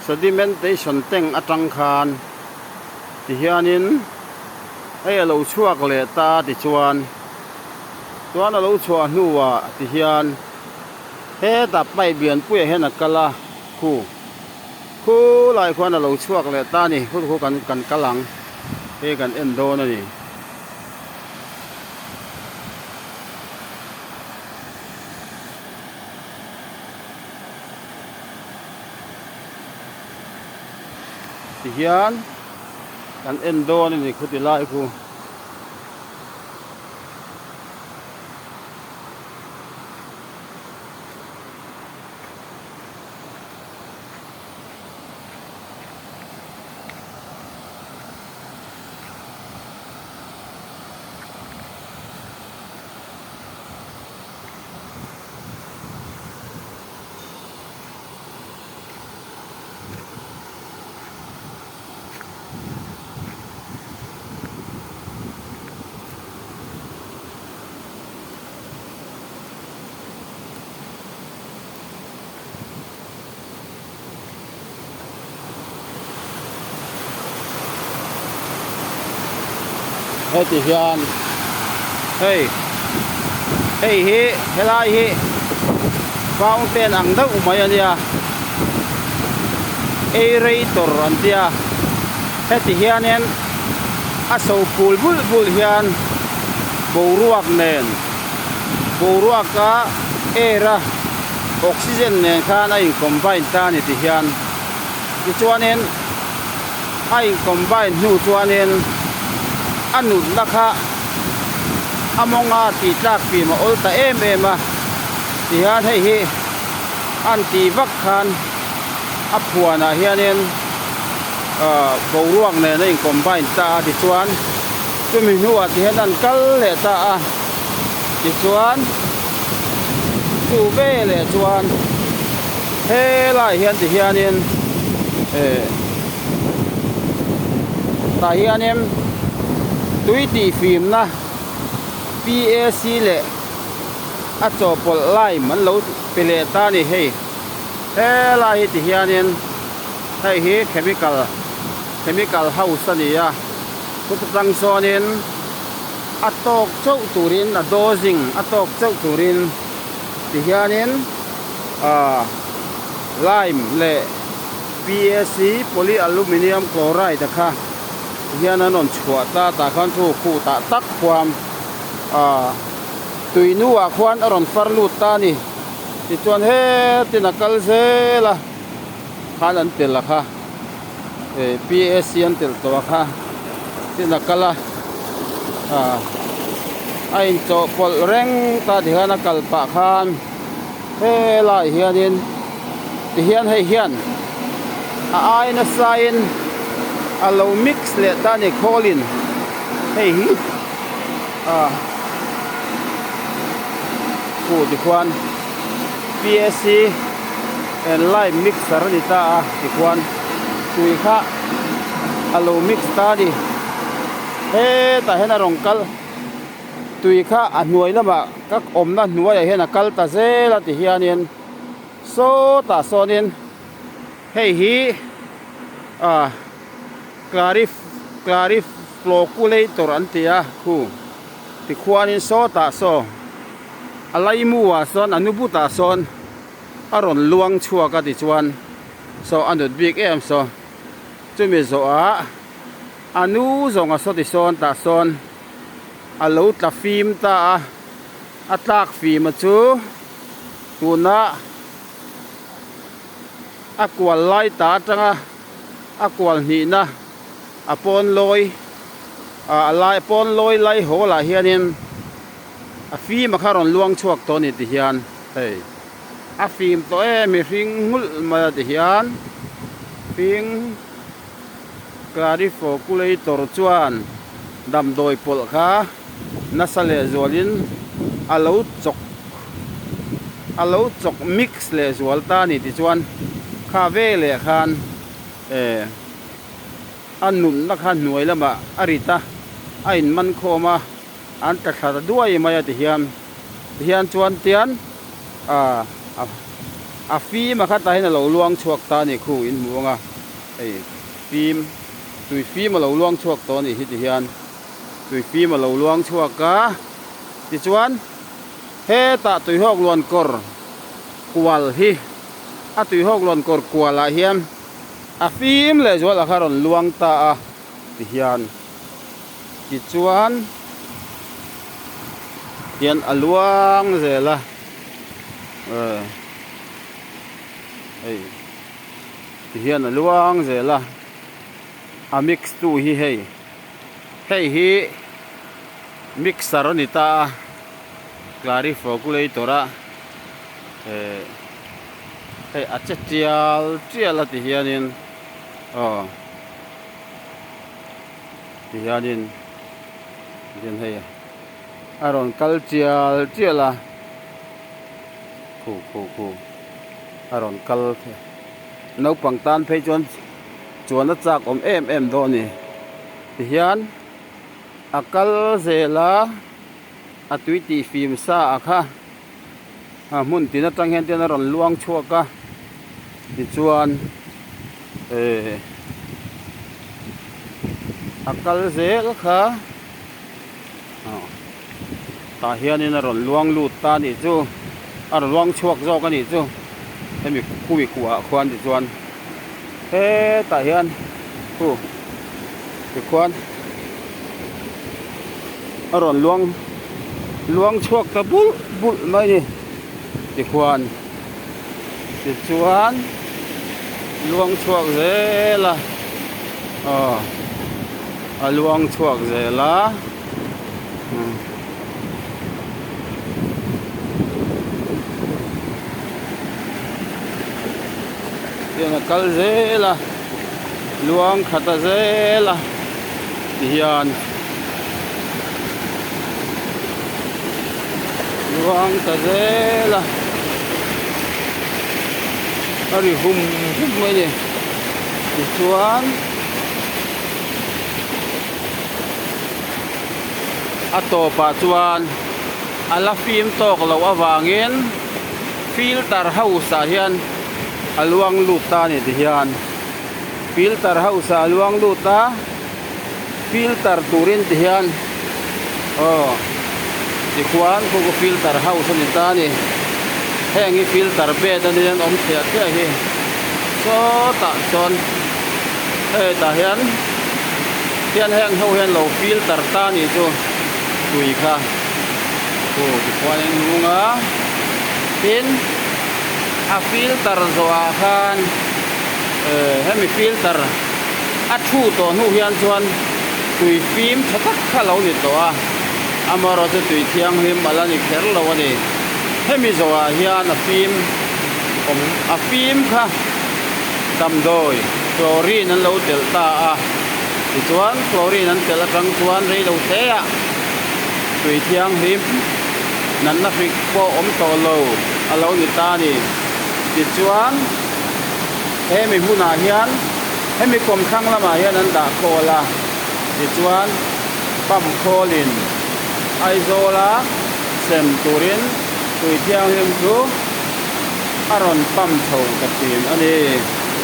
sedimentation teng atang khan ti hianin ai lo chuak le ta ti chuan tuan lo chua hnuwa ti hian he ta pai bian pui hen akala khu lai khwan lo chuak le ta ni khu kan kalang he kan endo na ni ti hian kan endo ni khu ti lai khu he ti hian hey hi helai hi fountain ang dau mai ania aerator antia he ti hianen a so pul bul hian boruak nen boruak ka era oxygen nen khan ai combine ta ni ti hian ti chuanen ai combine nu chuanen anut lakha amonga ti tlak pi ma olta em a ti hian hei hi an ti vak khan aphuana hianin boruak ne nei combine ta ti chuan chumi nuwa ti hian an kal le ta a ti chuan chu ve le chuan he lai hian ti hianin ta hianin tui ti film na PAC le a chopol lai man lo pele ta ni hei he lai ti hianin hei hi chemical house ani ya kutang sonin atok chau turin a dosing atok chau turin ti hianin lime le PAC polyaluminium chloride kha hian anon chua ta khan chu khu ta tak khwam tuinuwa khwan aron farlut ta ni ti chuan he tinakal zela khan an tel la kha PAC an tel to kha tinakala ain cho pol reng ta di hana kalpa khan he lai hianin ti hian hei hian ai na sign alo mix le ta ni cholin hei hi ku ti kwan PAC and lime mixer ni ta ti kwan tui kha alo mix ta ni he ta hena rongkal tui kha a hnuai lama kak omna hnuai a hena kal ta zela ti hianin so ta sonin hei hi clarif floculator antia khu ti khwanin so ta so alai muwa son anubuta son aron luang chua ka ti chuan so anut big em so chumi zo a anu zonga so ti son ta son alo tla film ta atlak film chu tuna akwal lai ta tanga akwal ni na apon loi alai pon loi lai ho la hianin a film kharon luang chuak to ni ti hian hei a film to mi ring mul ma ti hian ping clarifoculator chuan dam doi pol kha nasale zolin alo chok mix le zwal ta ni ti chuan kha ve le khan annun na khan nuai lama arita ain man khoma an ta thla duai maya ti hian chuan tian ฟิล์มคัดตาให้เราลวงชวกตานี่คู่อินหมูงะไอ้ฟิล์มตุยฟิล์มเราลวงชวกตานี่ฮิตเฮียนตุยฟิล์มเราลวงชวกกะติจวนเฮตะตุยฮอกลวนกอร์กวลฮิอะตุยฮอกลวนกอร์กวลละเฮียมฟิล์มเลยจวนละคารอนลวงตาติเฮียนติจวนเฮียนอลวงเซละเฮียนลวงเซละมิกซ์ตูฮีเฮฮีมิกซ์ซารนิตาคลาริฟอคูเลตอระอัจฉริยะเจียละที่เฮียนินที่เฮียนินเฮียอารอนคัลเจียเจียละคูอารอนคัลนกปังตันเพจวนนัดจากเอ็มโดนี่ที่เฮียนอักลเซลาอัตวิตีฟิล์มซาอะค่ะมุนตินัดจังเห็นเตียนรอนลวงชัวกะที่จวนอักลเซลค่ะตาเฮียนี่นรอนลวงลูดตานี่จูลวงชัวกจอกันนี่จูให้มีคู่มีขัวควันที่จวนตาเฮียนคู่ที่ควันรอนลวงชวกตะบุลไม่นี่ที่ควันที่จวนลวงชวกเซละลวงชวกเซละเดี๋ยวนักเซละลวงขัดเซละที่เฮียนลวงตะเซละอะไรหุ่มไม่เนี่ยชวนต่อปัจจุบันฟิล์มตกเราวางเงินฟิลเตอร์เฮาส์เฮียนลวงลูตาเนี่ยที่เฮียนฟิลเตอร์เฮาส์ลวงลูตาฟิลเตอร์ตูรินที่เฮียนที่ควานพวกฟิลเตอร์เฮาส์นี่ตานี่แห้งอีฟิลเตอร์เบดนี่อมเสียเท่าที่โซตะจนตาเฮียนแห้งเขาเฮียนเราฟิลเตอร์ตานี่จูดุยค่ะที่ควานลุงเป็นฟิลเตอร์สว่างกันให้มีฟิลเตอร์ชูตัวนู้เฮียนชวนดุยฟิล์มชัดๆข้าเราเนี่ยตัวมารอจะตุยเทียงหิมอะไรนี่แค่เราวันนี้ให้มีสว่าเฮียนฟิล์มฟิล์มค่ะทำโดยคลอรีนนั้นเราเดลต้าที่ส่วนคลอรีนนั้นแต่ละครั้งส่วนเเราเตะตุยเทียงหิมนั้นนักฟิกโปโตโลเราหนิตานี่ที่ส่วนให้มีผู้นาเฮียนให้มีความข้างละมาเฮียนนั้นด่าโคลาที่ส่วนปั๊มโคลินไอโซลาเซมตูรินตุยเทียงหิมทูอารอนปั๊มโชกับทีมอันนี้